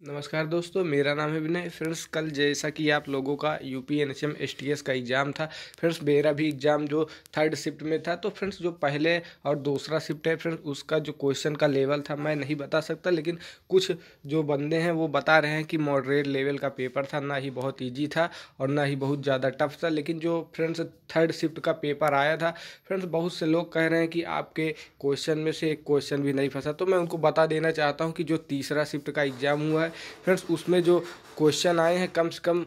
नमस्कार दोस्तों, मेरा नाम है विनय। फ्रेंड्स, कल जैसा कि आप लोगों का यूपी एनएचएम एसटीएस का एग्ज़ाम था। फ्रेंड्स, मेरा भी एग्ज़ाम जो थर्ड शिफ्ट में था। तो फ्रेंड्स, जो पहले और दूसरा शिफ्ट है फ्रेंड्स, उसका जो क्वेश्चन का लेवल था मैं नहीं बता सकता, लेकिन कुछ जो बंदे हैं वो बता रहे हैं कि मॉडरेट लेवल का पेपर था, ना ही बहुत ईजी था और ना ही बहुत ज़्यादा टफ था। लेकिन जो फ्रेंड्स थर्ड शिफ्ट का पेपर आया था फ्रेंड्स, बहुत से लोग कह रहे हैं कि आपके क्वेश्चन में से एक क्वेश्चन भी नहीं फंसा। तो मैं उनको बता देना चाहता हूँ कि जो तीसरा शिफ्ट का एग्ज़ाम हुआ है फ्रेंड्स, उसमें जो क्वेश्चन आए हैं कम से कम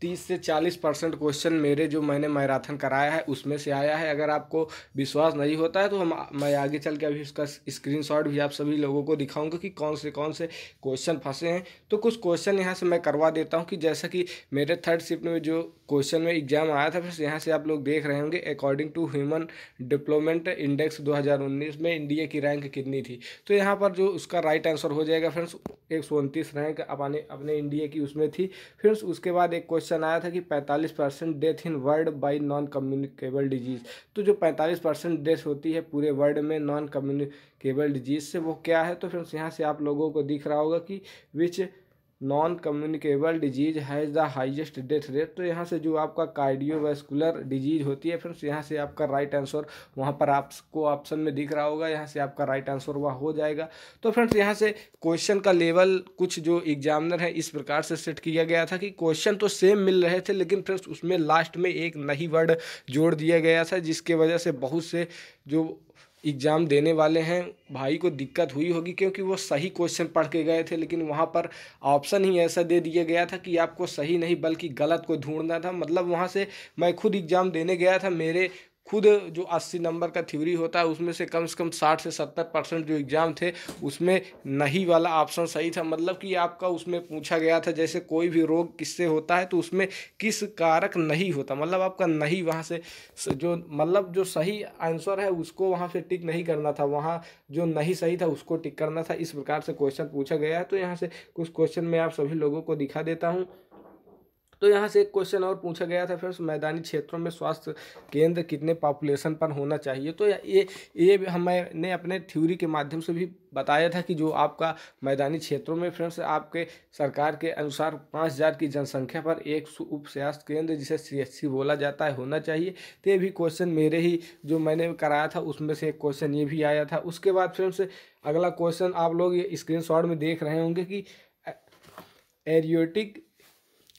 30 से 40% क्वेश्चन मेरे जो मैंने मैराथन कराया है उसमें से आया है। अगर आपको विश्वास नहीं होता है तो मैं आगे चल के अभी उसका स्क्रीनशॉट भी आप सभी लोगों को दिखाऊंगा कि कौन से क्वेश्चन फंसे हैं। तो कुछ क्वेश्चन यहाँ से मैं करवा देता हूँ कि जैसा कि मेरे थर्ड शिफ्ट में जो क्वेश्चन में एग्जाम आया था फिर यहाँ से आप लोग देख रहे होंगे, according to human development index 2019 में इंडिया की रैंक कितनी थी। तो यहाँ पर जो उसका राइट आंसर हो जाएगा फ्रेंड्स, 129 रैंक अपने अपने इंडिया की उसमें थी। फिर उसके बाद एक क्वेश्चन आया था कि 45% death in world by non communicable disease. तो जो 45% डेथ होती है पूरे वर्ल्ड में नॉन कम्युनिकेबल डिजीज़ से, वो क्या है। तो फ्रेंड्स, यहाँ से आप लोगों को दिख रहा होगा कि which non communicable disease has the highest death rate. तो यहाँ से जो आपका कार्डियोवैस्कुलर डिजीज होती है फ्रेंड्स, यहाँ से आपका राइट आंसर वहाँ पर आपको ऑप्शन में दिख रहा होगा, यहाँ से आपका राइट आंसर वह हो जाएगा। तो फ्रेंड्स, यहाँ से क्वेश्चन का लेवल कुछ जो एग्जामिनर है इस प्रकार से सेट किया गया था कि क्वेश्चन तो सेम मिल रहे थे, लेकिन फ्रेंड्स उसमें लास्ट में एक नई वर्ड जोड़ दिया गया था, जिसके वजह से बहुत से जो एग्ज़ाम देने वाले हैं भाई को दिक्कत हुई होगी, क्योंकि वो सही क्वेश्चन पढ़ के गए थे लेकिन वहाँ पर ऑप्शन ही ऐसा दे दिया गया था कि आपको सही नहीं बल्कि गलत को ढूंढना था। मतलब वहाँ से मैं खुद एग्ज़ाम देने गया था, मेरे खुद जो 80 नंबर का थ्योरी होता है उसमें से कम 60 से 70% जो एग्ज़ाम थे उसमें नहीं वाला ऑप्शन सही था। मतलब कि आपका उसमें पूछा गया था जैसे कोई भी रोग किससे होता है तो उसमें किस कारक नहीं होता, मतलब आपका नहीं वहाँ से जो मतलब जो सही आंसर है उसको वहाँ से टिक नहीं करना था, वहाँ जो नहीं सही था उसको टिक करना था। इस प्रकार से क्वेश्चन पूछा गया है। तो यहाँ से कुछ क्वेश्चन मैं आप सभी लोगों को दिखा देता हूँ। तो यहाँ से एक क्वेश्चन और पूछा गया था फिर, मैदानी क्षेत्रों में स्वास्थ्य केंद्र कितने पॉपुलेशन पर होना चाहिए। तो ये भी मैंने अपने थ्योरी के माध्यम से भी बताया था कि जो आपका मैदानी क्षेत्रों में फ्रेंड्स आपके सरकार के अनुसार 5,000 की जनसंख्या पर एक उप स्वास्थ्य केंद्र जिसे सीएचसी बोला जाता है होना चाहिए। तो ये भी क्वेश्चन मेरे ही जो मैंने कराया था उसमें से एक क्वेश्चन ये भी आया था। उसके बाद फ्रेंड्स अगला क्वेश्चन आप लोग ये स्क्रीन में देख रहे होंगे कि एरियोटिक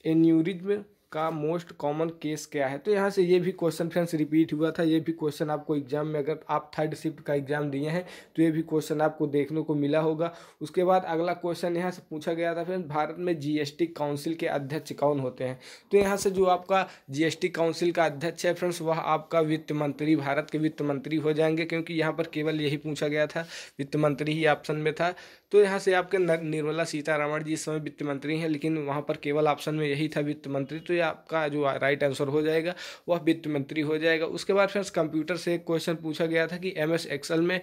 एन्यूरिज्म का मोस्ट कॉमन केस क्या है। तो यहाँ से ये भी क्वेश्चन फ्रेंड्स रिपीट हुआ था। ये भी क्वेश्चन आपको एग्जाम में, अगर आप थर्ड शिफ्ट का एग्जाम दिए हैं तो ये भी क्वेश्चन आपको देखने को मिला होगा। उसके बाद अगला क्वेश्चन यहाँ से पूछा गया था फ्रेंड्स, भारत में जीएसटी काउंसिल के अध्यक्ष कौन होते हैं। तो यहाँ से जो आपका जीएसटी काउंसिल का अध्यक्ष है फ्रेंड्स, वह आपका वित्त मंत्री, भारत के वित्त मंत्री हो जाएंगे, क्योंकि यहाँ पर केवल यही पूछा गया था, वित्त मंत्री ही ऑप्शन में था। तो यहाँ से आपके निर्मला सीतारमण जी इस समय वित्त मंत्री हैं, लेकिन वहाँ पर केवल ऑप्शन में यही था वित्त मंत्री। तो ये आपका जो राइट आंसर हो जाएगा वह वित्त मंत्री हो जाएगा। उसके बाद फ्रेंड्स कंप्यूटर से एक क्वेश्चन पूछा गया था कि एमएस एक्सेल में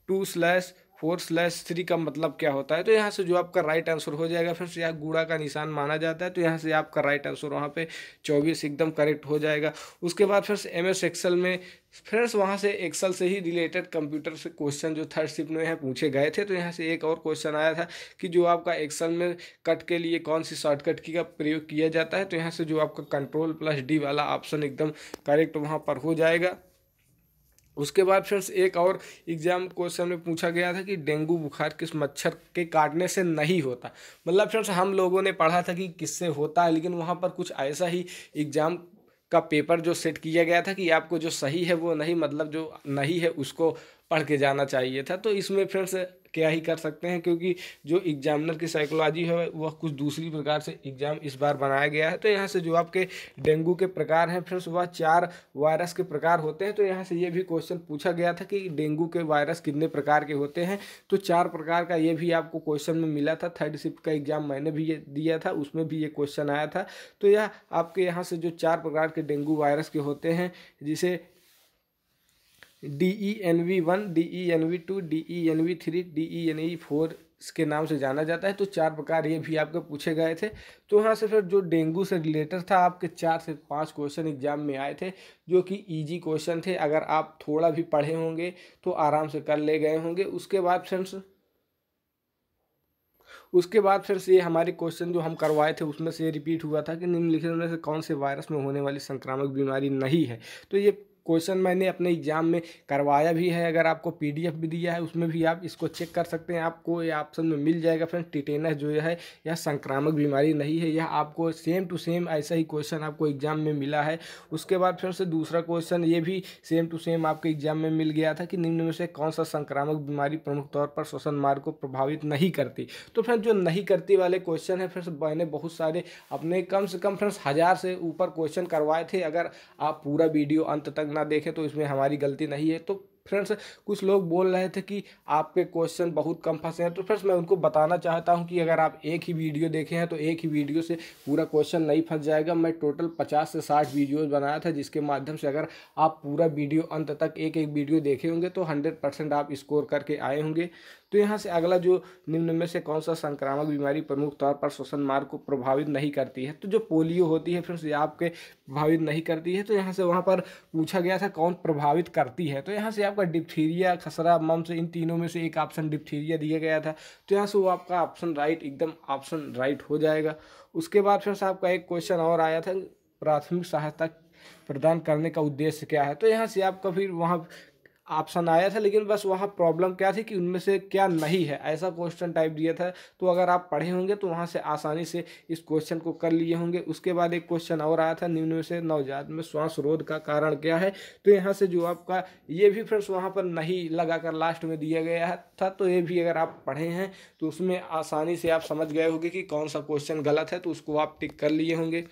2/4/3 का मतलब क्या होता है। तो यहाँ से जो आपका राइट आंसर हो जाएगा फ्रेंड्स, यहाँ गुणा का निशान माना जाता है, तो यहाँ से आपका राइट आंसर वहाँ पे 24 एकदम करेक्ट हो जाएगा। उसके बाद फ्रेंड्स एमएस एक्सेल में फ्रेंड्स वहाँ से एक्सेल से ही रिलेटेड कंप्यूटर से क्वेश्चन जो थर्ड शिफ्ट में है पूछे गए थे। तो यहाँ से एक और क्वेश्चन आया था कि जो आपका एक्सेल में कट के लिए कौन सी शॉर्टकट की का प्रयोग किया जाता है। तो यहाँ से जो आपका कंट्रोल+D वाला ऑप्शन एकदम करेक्ट वहाँ पर हो जाएगा। उसके बाद फ्रेंड्स एक और एग्जाम क्वेश्चन में पूछा गया था कि डेंगू बुखार किस मच्छर के काटने से नहीं होता। मतलब फ्रेंड्स हम लोगों ने पढ़ा था कि किससे होता है, लेकिन वहाँ पर कुछ ऐसा ही एग्जाम का पेपर जो सेट किया गया था कि आपको जो सही है वो नहीं, मतलब जो नहीं है उसको पढ़ के जाना चाहिए था। तो इसमें फ्रेंड्स क्या ही कर सकते हैं, क्योंकि जो एग्जामिनर की साइकोलॉजी है वह कुछ दूसरी प्रकार से एग्ज़ाम इस बार बनाया गया है। तो यहाँ से जो आपके डेंगू के प्रकार हैं फ्रेंड्स वह 4 वायरस के प्रकार होते हैं। तो यहाँ से ये भी क्वेश्चन पूछा गया था कि डेंगू के वायरस कितने प्रकार के होते हैं। तो 4 प्रकार का ये भी आपको क्वेश्चन में मिला था। थर्ड शिफ्ट का एग्जाम मैंने भी ये दिया था, उसमें भी ये क्वेश्चन आया था। तो यह आपके यहाँ से जो 4 प्रकार के डेंगू वायरस के होते हैं, जिसे DENV1, DENV2, DENV3, DENV4 के नाम से जाना जाता है। तो 4 प्रकार ये भी आपके पूछे गए थे। तो यहाँ से फिर जो डेंगू से रिलेटेड था आपके 4 से 5 क्वेश्चन एग्जाम में आए थे, जो कि इजी क्वेश्चन थे। अगर आप थोड़ा भी पढ़े होंगे तो आराम से कर ले गए होंगे। उसके बाद फिर से ये हमारे क्वेश्चन जो हम करवाए थे उसमें से रिपीट हुआ था कि निम्नलिखित में से कौन से वायरस में होने वाली संक्रामक बीमारी नहीं है। तो ये क्वेश्चन मैंने अपने एग्जाम में करवाया भी है, अगर आपको पीडीएफ भी दिया है उसमें भी आप इसको चेक कर सकते हैं, आपको ये ऑप्शन में मिल जाएगा फ्रेंड्स। टिटेनस जो है यह संक्रामक बीमारी नहीं है, यह आपको सेम टू सेम ऐसा ही क्वेश्चन आपको एग्जाम में मिला है। उसके बाद फिर से दूसरा क्वेश्चन ये भी सेम टू सेम आपके एग्जाम में मिल गया था कि निम्न में से कौन सा संक्रामक बीमारी प्रमुख तौर पर श्वसन मार्ग को प्रभावित नहीं करती। तो फ्रेंड्स जो नहीं करती वाले क्वेश्चन है फ्रेंड्स मैंने बहुत सारे अपने कम से कम फ्रेंड्स 1000 से ऊपर क्वेश्चन करवाए थे। अगर आप पूरा वीडियो अंत तक ना देखें तो इसमें हमारी गलती नहीं है। तो फ्रेंड्स कुछ लोग बोल रहे थे कि आपके क्वेश्चन बहुत कम फंसे हैं, तो फ्रेंड्स मैं उनको बताना चाहता हूं कि अगर आप एक ही वीडियो देखे हैं तो एक ही वीडियो से पूरा क्वेश्चन नहीं फंस जाएगा। मैं टोटल 50 से 60 वीडियोज़ बनाया था, जिसके माध्यम से अगर आप पूरा वीडियो अंत तक एक एक वीडियो देखे होंगे तो 100% आप स्कोर करके आए होंगे। तो यहाँ से अगला जो निम्न में से कौन सा संक्रामक बीमारी प्रमुख तौर पर श्वसन मार्ग को प्रभावित नहीं करती है, तो जो पोलियो होती है फ्रेंड्स ये आपके प्रभावित नहीं करती है। तो यहाँ से वहाँ पर पूछा गया था कौन प्रभावित करती है, तो यहाँ से आपका डिप्थीरिया, खसरा, मम्स, इन तीनों में से एक ऑप्शन डिप्थीरिया दिया गया था। तो यहाँ से वो आपका ऑप्शन राइट, एकदम ऑप्शन राइट हो जाएगा। उसके बाद फ्रेंड्स आपका एक क्वेश्चन और आया था, प्राथमिक सहायता प्रदान करने का उद्देश्य क्या है। तो यहाँ से आपका फिर वहाँ ऑप्शन आया था, लेकिन बस वहाँ प्रॉब्लम क्या थी कि उनमें से क्या नहीं है, ऐसा क्वेश्चन टाइप दिया था। तो अगर आप पढ़े होंगे तो वहाँ से आसानी से इस क्वेश्चन को कर लिए होंगे। उसके बाद एक क्वेश्चन और आया था, निम्न में से नवजात में श्वास रोध का कारण क्या है। तो यहाँ से जो आपका ये भी फ्रेंड्स वहाँ पर नहीं लगा कर लास्ट में दिया गया था। तो ये भी अगर आप पढ़े हैं तो उसमें आसानी से आप समझ गए होंगे कि कौन सा क्वेश्चन गलत है, तो उसको आप टिक कर लिए होंगे।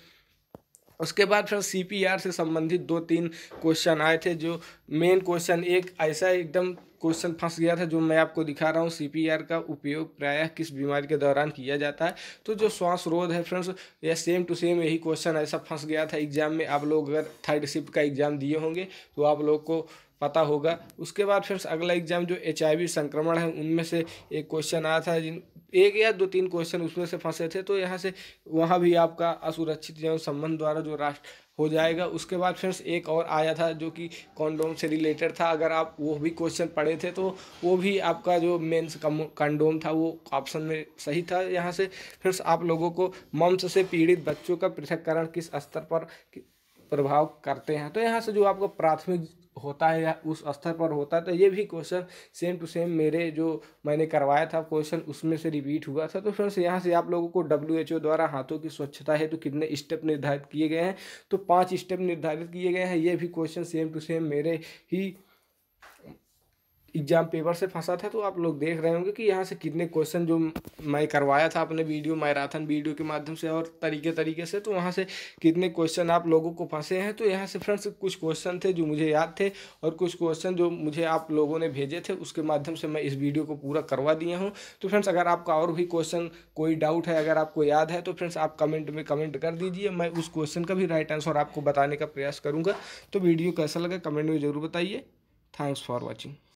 उसके बाद फिर सीपीआर से संबंधित 2-3 क्वेश्चन आए थे। जो मेन क्वेश्चन एक ऐसा एकदम क्वेश्चन फंस गया था जो मैं आपको दिखा रहा हूँ, सीपीआर का उपयोग प्रायः किस बीमारी के दौरान किया जाता है। तो जो श्वास रोध है फ्रेंड्स यह सेम टू सेम यही क्वेश्चन ऐसा फंस गया था एग्जाम में। आप लोग अगर थर्ड शिफ्ट का एग्जाम दिए होंगे तो आप लोग को पता होगा। उसके बाद फिर अगला एग्जाम जो एचआईवी संक्रमण है उनमें से एक क्वेश्चन आया था, जिन 1 या 2-3 क्वेश्चन उसमें से फंसे थे। तो यहाँ से वहाँ भी आपका असुरक्षित यौन संबंध द्वारा जो राष्ट्र हो जाएगा। उसके बाद फिर एक और आया था जो कि कॉन्डोम से रिलेटेड था, अगर आप वो भी क्वेश्चन पढ़े थे तो वो भी आपका जो मेंस कंडोम था वो ऑप्शन में सही था। यहाँ से फिर आप लोगों को मम्स से पीड़ित बच्चों का पृथक्करण किस स्तर पर प्रभाव करते हैं। तो यहाँ से जो आपको प्राथमिक होता है या उस स्तर पर होता है, तो ये भी क्वेश्चन सेम टू सेम मेरे जो मैंने करवाया था क्वेश्चन उसमें से रिपीट हुआ था। तो फ्रेंड्स यहाँ से आप लोगों को WHO द्वारा हाथों की स्वच्छता है तो कितने स्टेप निर्धारित किए गए हैं, तो 5 स्टेप निर्धारित किए गए हैं। ये भी क्वेश्चन सेम टू सेम मेरे ही एग्जाम पेपर से फंसा था। तो आप लोग देख रहे होंगे कि यहाँ से कितने क्वेश्चन जो मैं करवाया था अपने वीडियो मैराथन वीडियो के माध्यम से और तरीके से, तो वहाँ से कितने क्वेश्चन आप लोगों को फंसे हैं। तो यहाँ से फ्रेंड्स कुछ क्वेश्चन थे जो मुझे याद थे और कुछ क्वेश्चन जो मुझे आप लोगों ने भेजे थे उसके माध्यम से मैं इस वीडियो को पूरा करवा दिया हूँ। तो फ्रेंड्स अगर आपका और भी क्वेश्चन कोई डाउट है, अगर आपको याद है तो फ्रेंड्स आप कमेंट में कमेंट कर दीजिए, मैं उस क्वेश्चन का भी राइट आंसर आपको बताने का प्रयास करूँगा। तो वीडियो कैसा लगा कमेंट में ज़रूर बताइए। Thanks for watching.